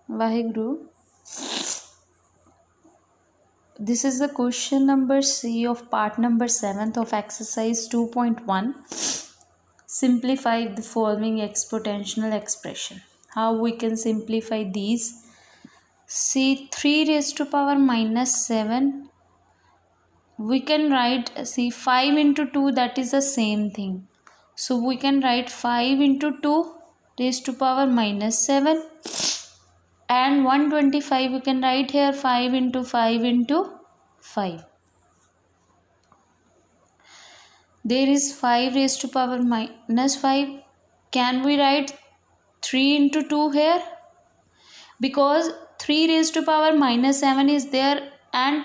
Vaheguru. This is the question number C of part number 7th of exercise 2.1. Simplify the following exponential expression. How we can simplify these? See, 3 raised to power minus 7. We can write, see, 5 into 2, that is the same thing. So we can write 5 into 2 raised to power minus 7. And 125 we can write here 5 into 5 into 5. There is 5 raised to power minus 5. Can we write 3 into 2 here? Because 3 raised to power minus 7 is there, and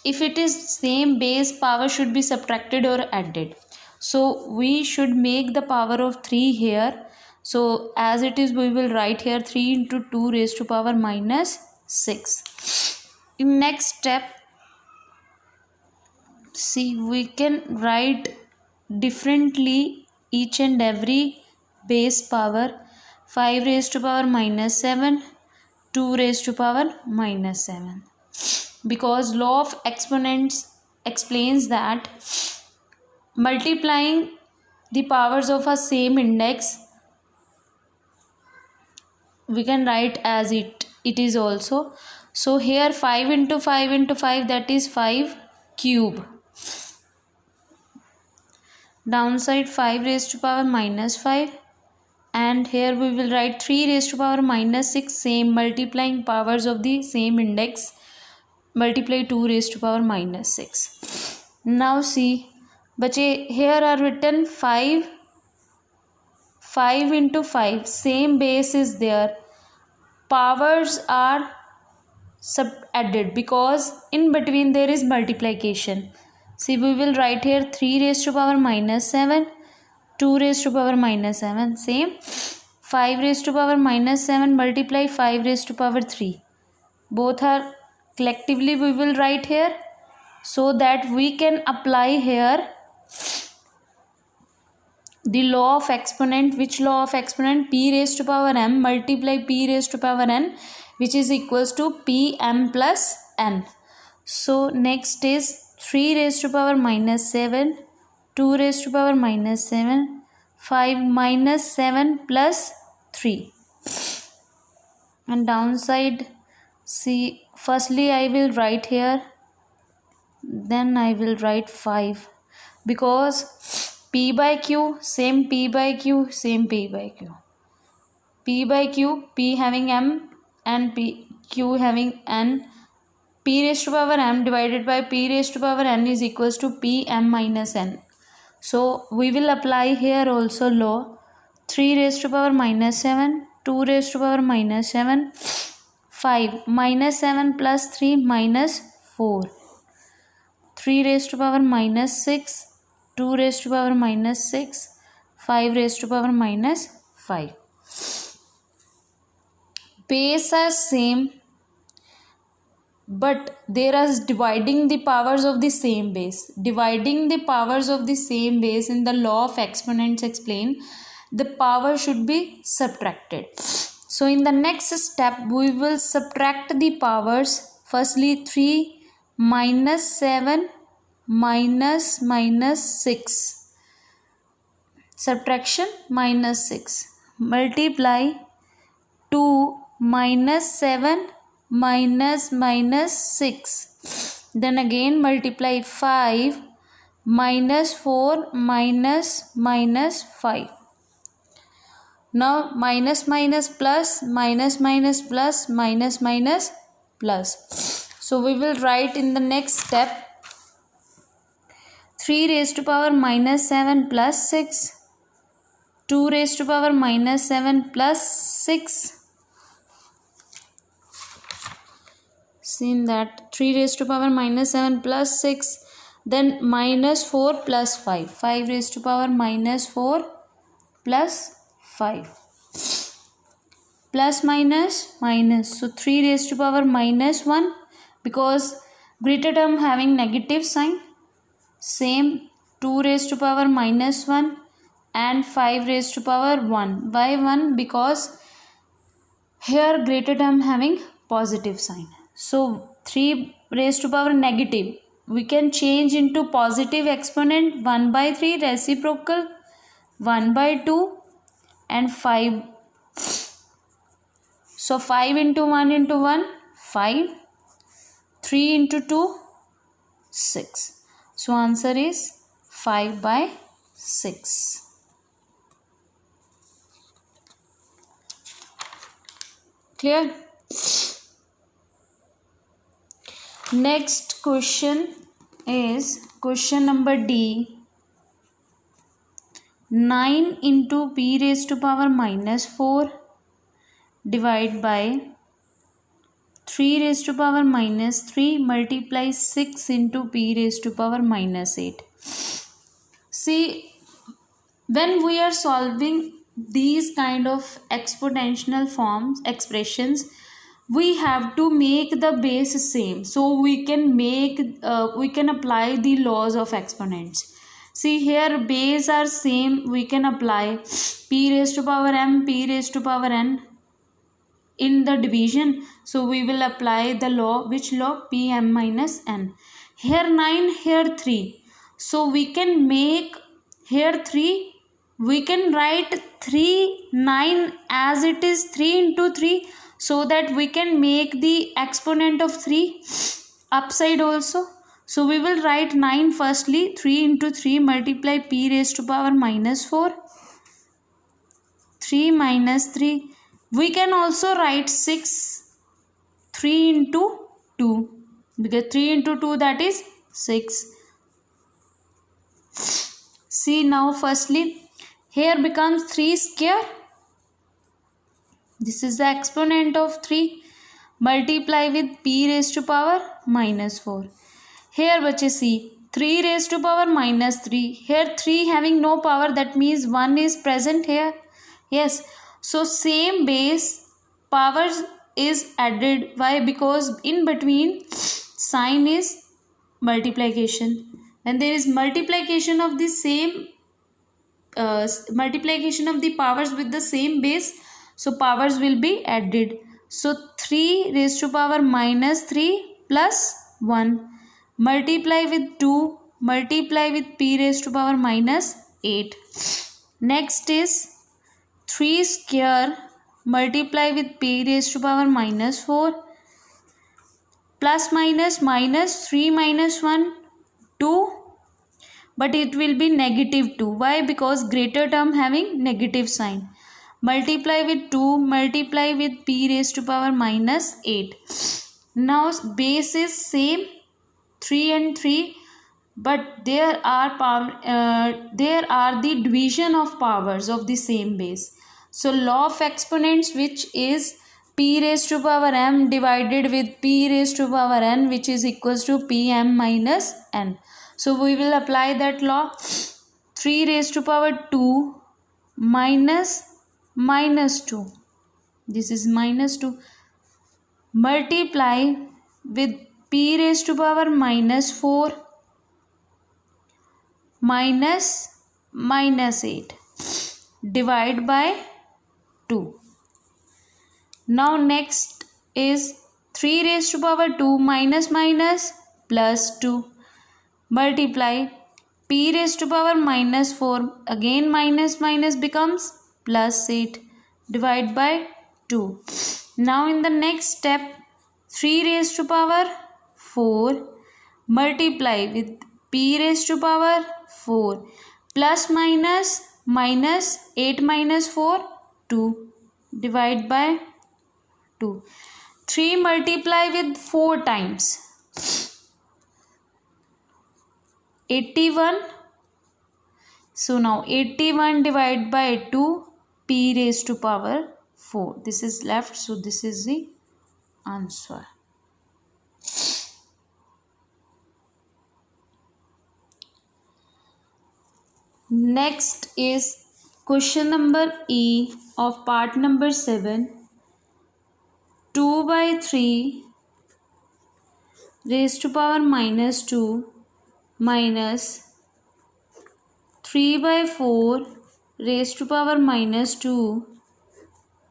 if it is same base, power should be subtracted or added. So we should make the power of 3 here. So as it is, we will write here 3 into 2 raised to power minus 6. In next step, see, we can write differently each and every base power. 5 raised to power minus 7, 2 raised to power minus 7. Because law of exponents explains that multiplying the powers of a same index, we can write as it is also. So here 5 into 5 into 5, that is 5 cube. Downside 5 raised to power minus 5, and here we will write 3 raised to power minus 6, same multiplying powers of the same index, multiply 2 raised to power minus 6. Now see, bache, here are written 5 into 5, same base is there, powers are added because in between there is multiplication. See, we will write here 3 raised to power minus 7, 2 raised to power minus 7, same 5 raised to power minus 7 multiply 5 raised to power 3. Both are collectively we will write here, so that we can apply here the law of exponent. Which law of exponent? P raised to power m multiply p raised to power n, which is equals to pm plus n. So next is 3 raised to power minus 7, 2 raised to power minus 7, 5 minus 7 plus 3. And downside, see, firstly I will write here, then I will write 5, because p by q, same p by q, same p by q. P by q, p having m and q having n. P raised to power m divided by p raised to power n is equals to pm minus n. So we will apply here also law. 3 raised to power minus 7, 2 raised to power minus 7, 5 minus 7 plus 3 minus 4, 3 raised to power minus 6, 2 raised to power minus 6, 5 raised to power minus 5. Base are same, but there is dividing the powers of the same base. Dividing the powers of the same base in the law of exponents explain the power should be subtracted. So in the next step we will subtract the powers. Firstly 3 minus 7 minus 6. Subtraction minus 6. Multiply 2 minus 7 minus 6. Then again multiply 5 minus 4 minus 5. Now minus plus minus plus minus plus. So we will write in the next step 3 raised to power minus 7 plus 6, 2 raised to power minus 7 plus 6. Seen that 3 raised to power minus 7 plus 6, then minus 4 plus 5, 5 raised to power minus 4 plus 5, plus minus, so 3 raised to power minus 1, because greater term having negative sign, same 2 raised to power minus 1 and 5 raised to power 1. Why 1? Because here greater term having positive sign. So 3 raised to power negative, we can change into positive exponent 1 by 3 reciprocal 1 by 2 and 5. So 5 into 1 into 1 5, 3 into 2 6. So answer is 5 by 6. Clear? Next question is question number D. 9 into p raised to power minus 4 divided by 3 raised to power minus 3 multiply 6 into p raised to power minus 8. See, when we are solving these kind of exponential forms expressions, we have to make the base same, so we can apply the laws of exponents. See, here base are same, we can apply p raised to power m, p raised to power n in the division. So we will apply the law, which law? Pm minus n. Here 9, here 3, so we can make here 3, we can write 3 9 as it is 3 into 3, so that we can make the exponent of 3 upside also. So we will write 9 firstly, 3 into 3 multiply p raised to power minus 4, 3 minus 3. We can also write 6, 3 into 2, because 3 into 2 that is 6. See, now firstly here becomes 3 square, this is the exponent of 3, multiply with p raised to power minus 4. Here बच्चे see 3 raised to power minus 3, here 3 having no power, that means 1 is present here. Yes, so same base powers is added. Why? Because in between sign is multiplication, and there is multiplication of the same multiplication of the powers with the same base, so powers will be added. So 3 raised to power minus 3 plus 1 multiply with 2 multiply with p raised to power minus 8. Next is 3 square multiply with p raised to power minus 4 plus minus minus 3 minus 1 2, but it will be negative 2. Why? Because greater term having negative sign. Multiply with 2 multiply with p raised to power minus 8. Now base is same 3 and 3, but there are the division of powers of the same base. So law of exponents, which is p raised to power m divided with p raised to power n, which is equals to pm minus n. So we will apply that law. 3 raised to power 2 minus minus 2, this is minus 2, multiply with p raised to power minus 4 minus minus 8 divide by 2. Now next is 3 raised to power 2 minus minus plus 2 multiply p raised to power minus 4, again minus minus becomes plus 8 divide by 2. Now in the next step 3 raised to power 4 multiply with p raised to power 4 plus minus minus 8 minus 4 2 divide by 2. 3 multiply with 4 times 81. So now 81 divided by 2 p raised to power 4. This is left, so this is the answer. Next is question number E of part number 7. 2 by 3 raised to power minus 2 minus 3 by 4 raised to power minus 2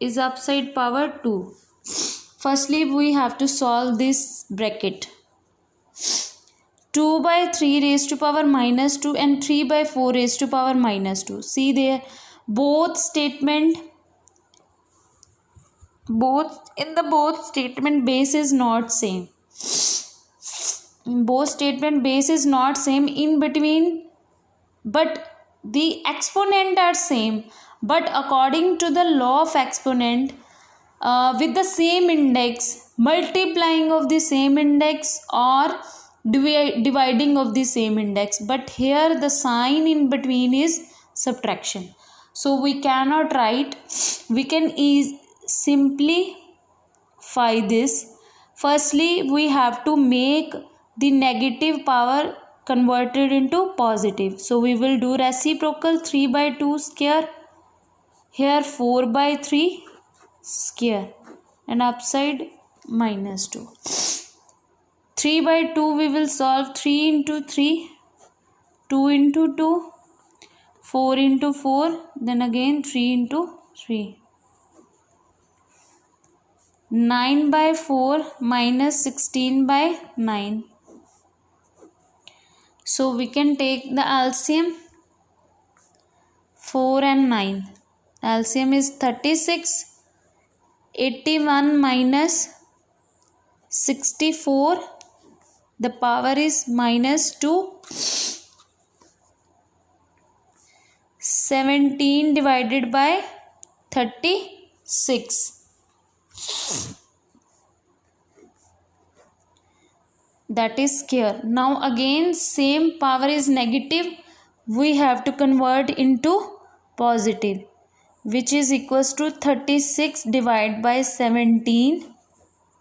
is upside power 2. Firstly we have to solve this bracket. 2 by 3 raised to power minus 2 and 3 by 4 raised to power minus 2. See there, both statement base is not same. Both statement base is not same in between, but the exponent are same. But according to the law of exponent, with the same index, multiplying of the same index or dividing of the same index, but here the sign in between is subtraction, so we cannot write. We can simplify this. Firstly we have to make the negative power converted into positive, so we will do reciprocal. 3 by 2 square, here 4 by 3 square, and upside minus 2. 3 by 2 we will solve. 3 into 3, 2 into 2, 4 into 4, then again 3 into 3. 9 by 4 minus 16 by 9. So we can take the LCM. 4 and 9. LCM is 36. 81 minus 64. The power is minus 2. 17 divided by 36. That is square. Now again same power is negative, we have to convert into positive, which is equals to 36 divided by 17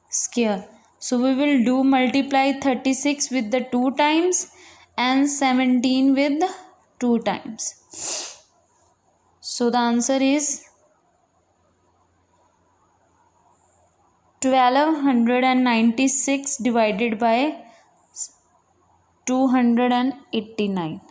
square. So we will do multiply 36 with the 2 times and 17 with the 2 times. So the answer is 1296 divided by 289.